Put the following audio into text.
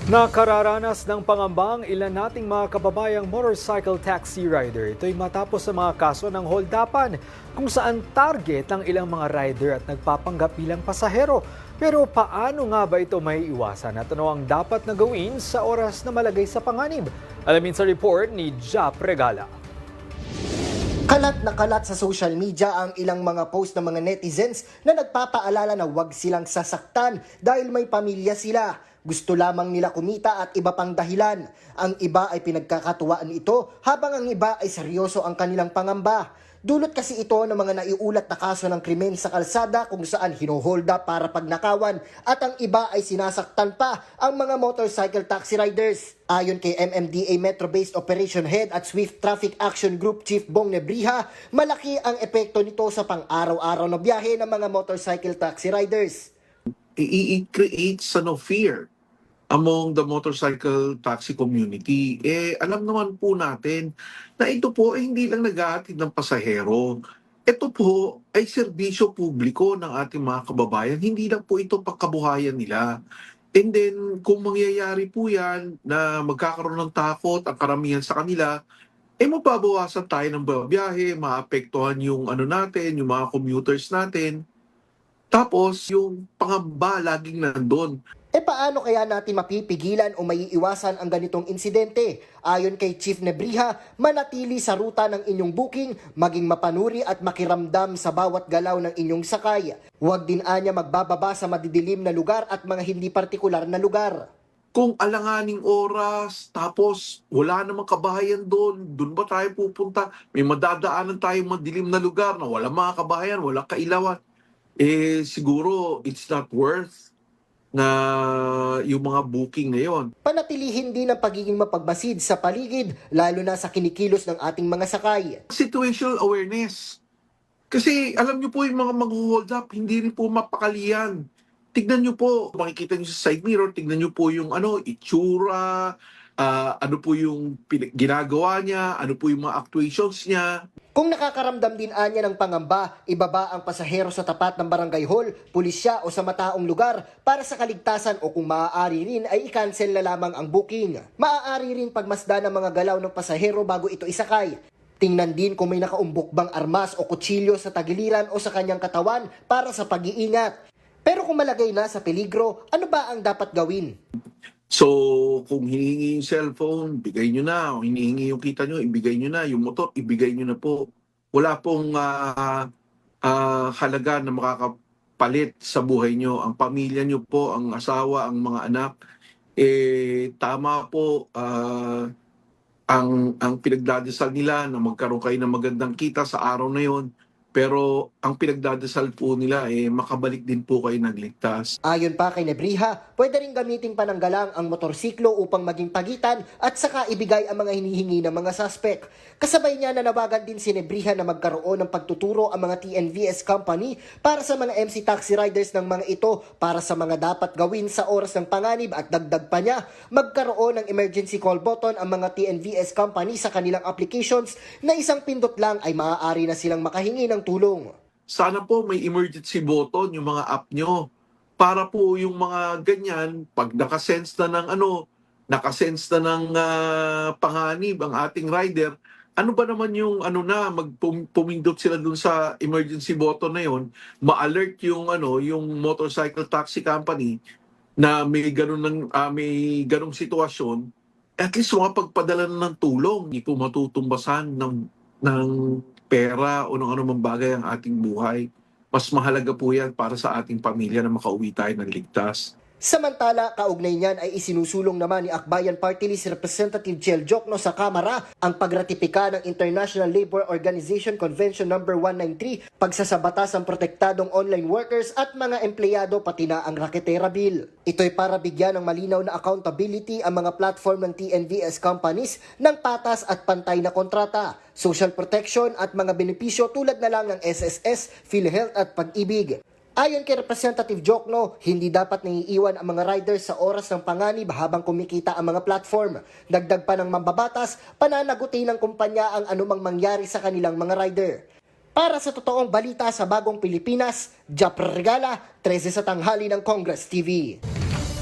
Nakararanas ng pangambang ilan nating mga kababayang motorcycle taxi rider. Ito'y matapos sa mga kaso ng holdapan kung saan target ang ilang mga rider at nagpapanggap bilang pasahero. Pero paano nga ba ito may iwasan at ano ang dapat na gawin sa oras na malagay sa panganib? Alamin sa report ni Jap Regala. Kalat na kalat sa social media ang ilang mga post ng mga netizens na nagpapaalala na huwag silang sasaktan dahil may pamilya sila. Gusto lamang nila kumita at iba pang dahilan. Ang iba ay pinagkakatuwaan ito habang ang iba ay seryoso ang kanilang pangamba. Dulot kasi ito ng mga naiulat na kaso ng krimen sa kalsada kung saan hinoholda para pagnakawan at ang iba ay sinasaktan pa ang mga motorcycle taxi riders. Ayon kay MMDA Metro-Based Operation Head at Swift Traffic Action Group Chief Bong Nebriha, malaki ang epekto nito sa pang-araw-araw na biyahe ng mga motorcycle taxi riders. It creates fear among the motorcycle taxi community. Alam naman po natin na ito po ay hindi lang naghahatid ng pasahero. Ito po ay serbisyo publiko ng ating mga kababayan. Hindi lang po ito pangkabuhayan nila. And then, kung mangyayari po yan na magkakaroon ng takot ang karamihan sa kanila, mababawasan tayo ng biyahe, maapektuhan yung natin, yung mga commuters natin. Tapos, yung pangamba laging nandun. Paano kaya natin mapipigilan o maiiwasan ang ganitong insidente? Ayon kay Chief Nebriha, manatili sa ruta ng inyong booking, maging mapanuri at makiramdam sa bawat galaw ng inyong sakay. Huwag din anya magbababa sa madidilim na lugar at mga hindi partikular na lugar. Kung alanganing oras, tapos wala namang kabahayan doon ba tayo pupunta? May madadaanan tayong madilim na lugar na wala mga kabahayan, wala kailawan. Siguro it's not worth na yung mga booking na yon. Panatilihin din ang pagiging mapagmasid sa paligid, lalo na sa kinikilos ng ating mga sakay. Situational awareness. Kasi alam niyo po yung mga mag-hold up, hindi rin po mapakalian. Tignan niyo po, makikita niyo sa side mirror, tignan niyo po yung itsura, ano po yung ginagawa niya, ano po yung mga actuations niya. Kung nakakaramdam din anya ng pangamba, ibaba ang pasahero sa tapat ng barangay hall, pulisya o sa mataong lugar para sa kaligtasan o kung maaari rin ay i-cancel na lamang ang booking. Maaari rin pagmasdan ang mga galaw ng pasahero bago ito isakay. Tingnan din kung may nakaumbok bang armas o kutsilyo sa tagiliran o sa kanyang katawan para sa pag-iingat. Pero kung malagay na sa peligro, ano ba ang dapat gawin? So, kung hinihingi yung cellphone, bigay nyo na. Kung hinihingi yung kita nyo, ibigay nyo na. Yung motor, ibigay nyo na po. Wala pong halaga na makakapalit sa buhay nyo. Ang pamilya nyo po, ang asawa, ang mga anak, tama po ang pinagdadasal nila na magkaroon kayo ng magandang kita sa araw na yon. Pero ang pinagdadasal po nila makabalik din po kayo nagligtas. Ayon pa kay Nebriha, pwede rin gamitin pananggalang ang motorsiklo upang maging pagitan at saka ibigay ang mga hinihingi ng mga suspect. Kasabay niya nanawagan din si Nebriha na magkaroon ng pagtuturo ang mga TNVS company para sa mga MC taxi riders ng mga ito para sa mga dapat gawin sa oras ng panganib at dagdag pa niya, magkaroon ng emergency call button ang mga TNVS company sa kanilang applications na isang pindot lang ay maaari na silang makahingi ng tulong. Sana po may emergency button yung mga app nyo para po yung mga ganyan, pag nakasense na ng panganib ang ating rider, ano ba naman yung pumindot sila dun sa emergency button na yon, ma-alert yung motorcycle taxi company na may ganung sitwasyon, at least makapagpadala ng tulong, hindi po matutumbasan ng pera o ng anumang bagay ang ating buhay. Mas mahalaga po yan para sa ating pamilya na makauwi tayo ng ligtas. Samantala, kaugnay niyan ay isinusulong naman ni Akbayan Party List Representative Chel Jokno sa Kamara ang pagratipika ng International Labour Organization Convention No. 193 pagsasabatas ang protektadong online workers at mga empleyado pati na ang Raketera Bill. Ito'y para bigyan ng malinaw na accountability ang mga platform ng TNVS companies ng patas at pantay na kontrata, social protection at mga benepisyo tulad na lang ng SSS, PhilHealth at Pag-ibig. Ayon kay Representative Jokno, hindi dapat naiiwan ang mga riders sa oras ng panganib habang kumikita ang mga platform. Dagdag pa ng mambabatas, pananagutin ng kumpanya ang anumang mangyari sa kanilang mga rider. Para sa totoong balita sa Bagong Pilipinas, Jap Regala, 13 sa tanghali ng Congress TV.